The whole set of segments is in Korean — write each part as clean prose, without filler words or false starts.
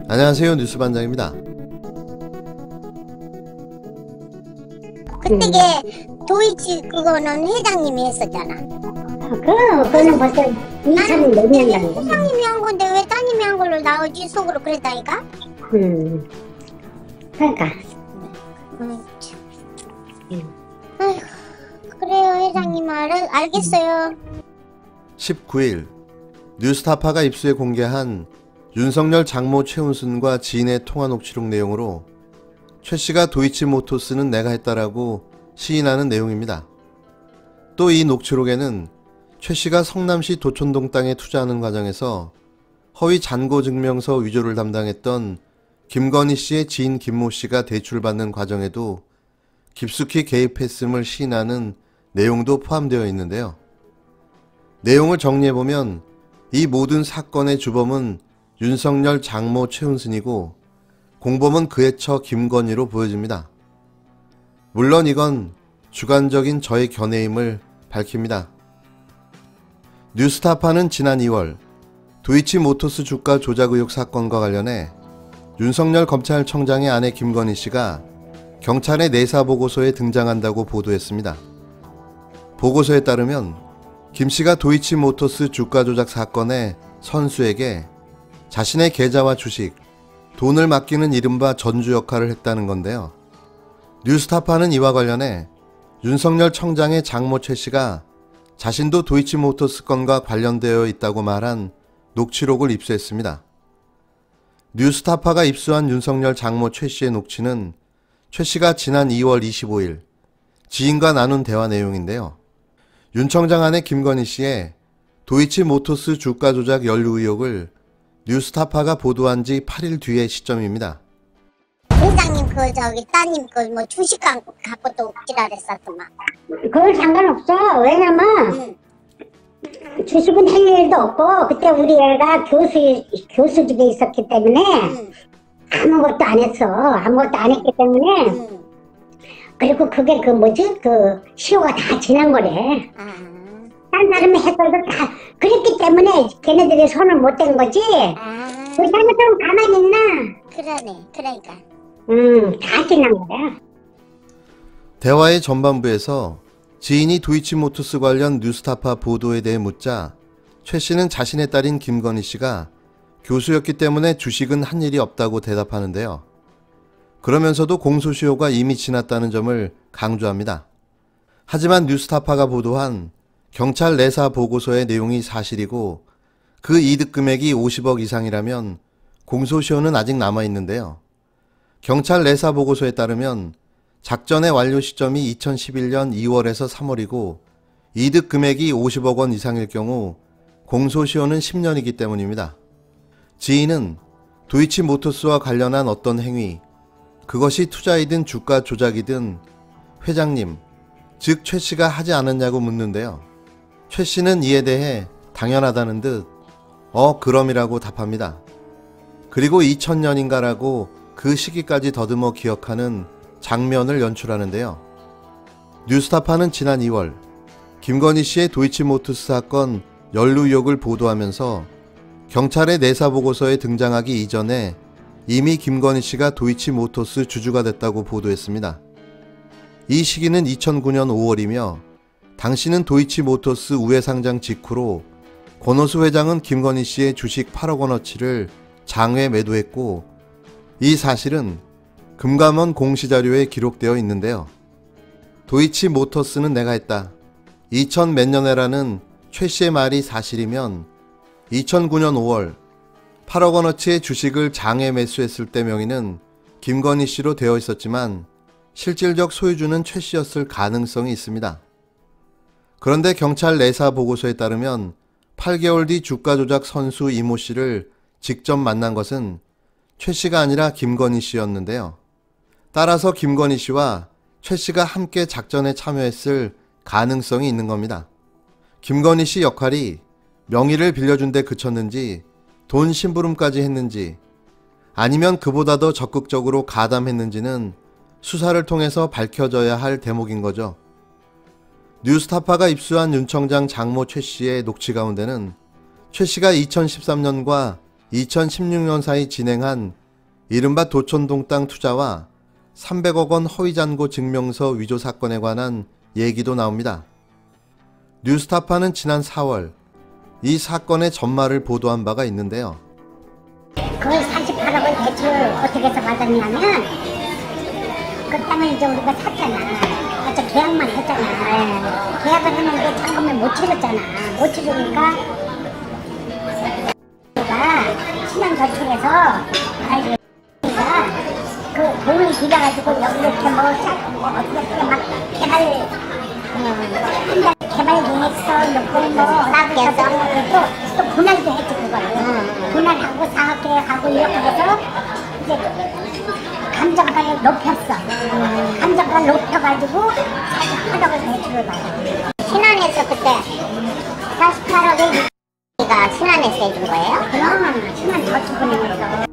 안녕하세요, 뉴스반장입니다. 그때 도이치 그거는 회장님이 했었잖아. 그거는 벌써 2000 몇 년 된 거. 회장님이 한 건데 왜 따님이 한 걸로 나오지? 속으로 그랬다니까? 그러니까. 아휴, 그래요, 회장님. 알겠어요. 19일 뉴스타파가 입수해 공개한 윤석열 장모 최은순과 지인의 통화 녹취록 내용으로 최 씨가 도이치모터스는 내가 했다라고 시인하는 내용입니다. 또 이 녹취록에는 최 씨가 성남시 도촌동 땅에 투자하는 과정에서 허위 잔고 증명서 위조를 담당했던 김건희 씨의 지인 김모 씨가 대출받는 과정에도 깊숙이 개입했음을 시인하는 내용도 포함되어 있는데요. 내용을 정리해보면 이 모든 사건의 주범은 윤석열 장모 최은순이고 공범은 그의 처 김건희로 보여집니다. 물론 이건 주관적인 저의 견해임을 밝힙니다. 뉴스타파는 지난 2월 도이치모터스 주가 조작 의혹 사건과 관련해 윤석열 검찰청장의 아내 김건희 씨가 경찰의 내사보고서에 등장한다고 보도했습니다. 보고서에 따르면 김 씨가 도이치모터스 주가 조작 사건의 선수에게 자신의 계좌와 주식, 돈을 맡기는 이른바 전주 역할을 했다는 건데요. 뉴스타파는 이와 관련해 윤석열 청장의 장모 최 씨가 자신도 도이치모터스 건과 관련되어 있다고 말한 녹취록을 입수했습니다. 뉴스타파가 입수한 윤석열 장모 최 씨의 녹취는 최 씨가 지난 2월 25일 지인과 나눈 대화 내용인데요. 윤 청장 아내 김건희 씨의 도이치모터스 주가 조작 연루 의혹을 뉴스타파가 보도한 지 8일 뒤의 시점입니다. 회장님 따님 주식 갖고 또 지랄했었더만. 그건 상관없어. 왜냐면 주식은 할 일도 없고 그때 우리 애가 교수직에 있었기 때문에 아무것도 안 했어. 아무것도 안 했기 때문에 그리고 그게 시효가 다 지난 거래. 딴 사람이 했어도 다 그랬기 때문에 걔네들이 손을 못 댄 거지. 그 잘못하면 가만히 있나? 그러네. 그러니까. 다 지난 거야. 대화의 전반부에서 지인이 도이치모터스 관련 뉴스타파 보도에 대해 묻자 최 씨는 자신의 딸인 김건희 씨가 교수였기 때문에 주식은 한 일이 없다고 대답하는데요. 그러면서도 공소시효가 이미 지났다는 점을 강조합니다. 하지만 뉴스타파가 보도한 경찰 내사 보고서의 내용이 사실이고 그 이득 금액이 50억 이상이라면 공소시효는 아직 남아있는데요. 경찰 내사 보고서에 따르면 작전의 완료 시점이 2011년 2월에서 3월이고 이득 금액이 50억 원 이상일 경우 공소시효는 10년이기 때문입니다. 지인은 도이치모터스와 관련한 어떤 행위, 그것이 투자이든 주가 조작이든 회장님, 즉 최 씨가 하지 않았냐고 묻는데요. 최 씨는 이에 대해 당연하다는 듯 그럼이라고 답합니다. 그리고 2000년인가라고 그 시기까지 더듬어 기억하는 장면을 연출하는데요. 뉴스타파는 지난 2월 김건희 씨의 도이치모터스 사건 연루 의혹을 보도하면서 경찰의 내사보고서에 등장하기 이전에 이미 김건희 씨가 도이치모터스 주주가 됐다고 보도했습니다. 이 시기는 2009년 5월이며 당시는 도이치모터스 우회상장 직후로 권오수 회장은 김건희 씨의 주식 8억 원어치를 장외 매도했고 이 사실은 금감원 공시자료에 기록되어 있는데요. 도이치모터스는 내가 했다. 2000 몇 년에라는 최 씨의 말이 사실이면 2009년 5월 8억 원어치의 주식을 장외 매수했을 때 명의는 김건희 씨로 되어 있었지만 실질적 소유주는 최 씨였을 가능성이 있습니다. 그런데 경찰 내사 보고서에 따르면 8개월 뒤 주가 조작 선수 이모 씨를 직접 만난 것은 최 씨가 아니라 김건희 씨였는데요. 따라서 김건희 씨와 최 씨가 함께 작전에 참여했을 가능성이 있는 겁니다. 김건희 씨 역할이 명의를 빌려준 데 그쳤는지 돈 심부름까지 했는지 아니면 그보다 더 적극적으로 가담했는지는 수사를 통해서 밝혀져야 할 대목인 거죠. 뉴스타파가 입수한 윤 청장 장모 최 씨의 녹취 가운데는 최 씨가 2013년과 2016년 사이 진행한 이른바 도촌동 땅 투자와 300억 원 허위 잔고 증명서 위조 사건에 관한 얘기도 나옵니다. 뉴스타파는 지난 4월 이 사건의 전말을 보도한 바가 있는데요. 그 48억을 대출 어떻게 해서 받았냐면 그 땅을 이제 우리가 샀잖아. 어차 계약만 했잖아. 계약을 했는데 잔금을 못 치렀잖아. 못 치르니까 우리가 신용저축에서 아이고 그 돈을 빌려가지고 여기 이렇게 뭐 어떻게 막 개발 개발 계획서 넣고 뭐 나도 또 분할도 했지 그거를. 분할하고 사업계획하고 이렇게 해서 이제 감정가를 높였어. 감정가를 높여가지고 48억을 대출을 받아. 신안에서 그때 48억에 가 신안에서 해준 거예요? 그럼 신한저축은행으로.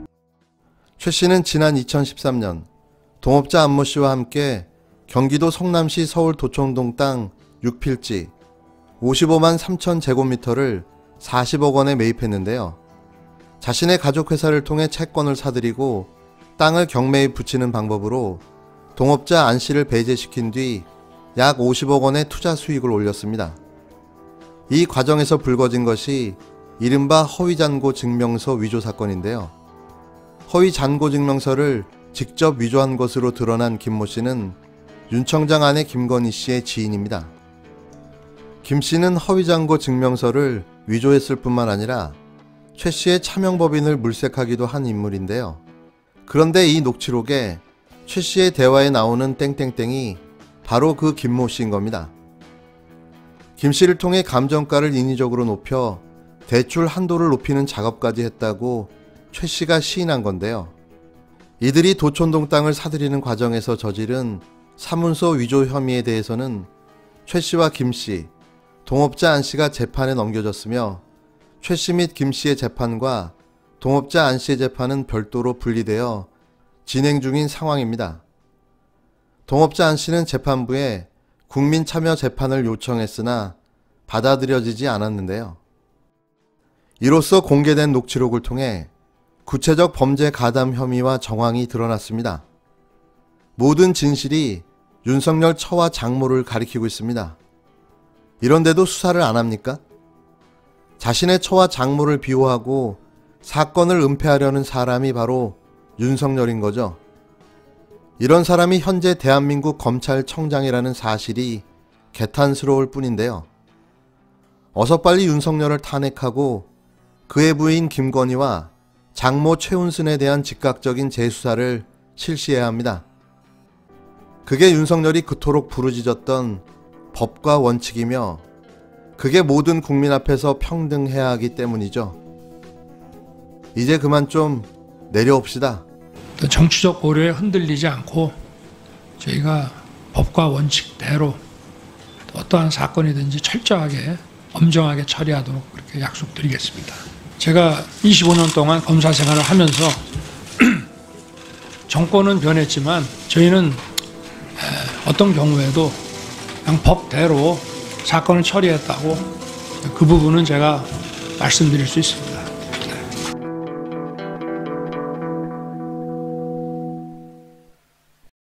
최 씨는 지난 2013년 동업자 안모 씨와 함께 경기도 성남시 서울 도청동 땅 6필지 55만 3천 제곱미터를 40억 원에 매입했는데요. 자신의 가족회사를 통해 채권을 사들이고 땅을 경매에 붙이는 방법으로 동업자 안 씨를 배제시킨 뒤 약 50억 원의 투자 수익을 올렸습니다. 이 과정에서 불거진 것이 이른바 허위잔고 증명서 위조 사건인데요. 허위 잔고 증명서를 직접 위조한 것으로 드러난 김모 씨는 윤 청장 아내 김건희 씨의 지인입니다. 김 씨는 허위 잔고 증명서를 위조했을 뿐만 아니라 최 씨의 차명법인을 물색하기도 한 인물인데요. 그런데 이 녹취록에 최 씨의 대화에 나오는 땡땡땡이 바로 그 김모 씨인 겁니다. 김 씨를 통해 감정가를 인위적으로 높여 대출 한도를 높이는 작업까지 했다고 최 씨가 시인한 건데요. 이들이 도촌동 땅을 사들이는 과정에서 저지른 사문서 위조 혐의에 대해서는 최 씨와 김 씨, 동업자 안 씨가 재판에 넘겨졌으며 최 씨 및 김 씨의 재판과 동업자 안 씨의 재판은 별도로 분리되어 진행 중인 상황입니다. 동업자 안 씨는 재판부에 국민참여 재판을 요청했으나 받아들여지지 않았는데요. 이로써 공개된 녹취록을 통해 구체적 범죄 가담 혐의와 정황이 드러났습니다. 모든 진실이 윤석열 처와 장모를 가리키고 있습니다. 이런데도 수사를 안 합니까? 자신의 처와 장모를 비호하고 사건을 은폐하려는 사람이 바로 윤석열인 거죠. 이런 사람이 현재 대한민국 검찰청장이라는 사실이 개탄스러울 뿐인데요. 어서 빨리 윤석열을 탄핵하고 그의 부인 김건희와 장모 최은순에 대한 즉각적인 재수사를 실시해야 합니다. 그게 윤석열이 그토록 부르짖었던 법과 원칙이며 그게 모든 국민 앞에서 평등해야 하기 때문이죠. 이제 그만 좀 내려옵시다. 또 정치적 고려에 흔들리지 않고 저희가 법과 원칙대로 어떠한 사건이든지 철저하게 엄정하게 처리하도록 그렇게 약속드리겠습니다. 제가 25년 동안 검사 생활을 하면서 정권은 변했지만 저희는 어떤 경우에도 그냥 법대로 사건을 처리했다고 그 부분은 제가 말씀드릴 수 있습니다.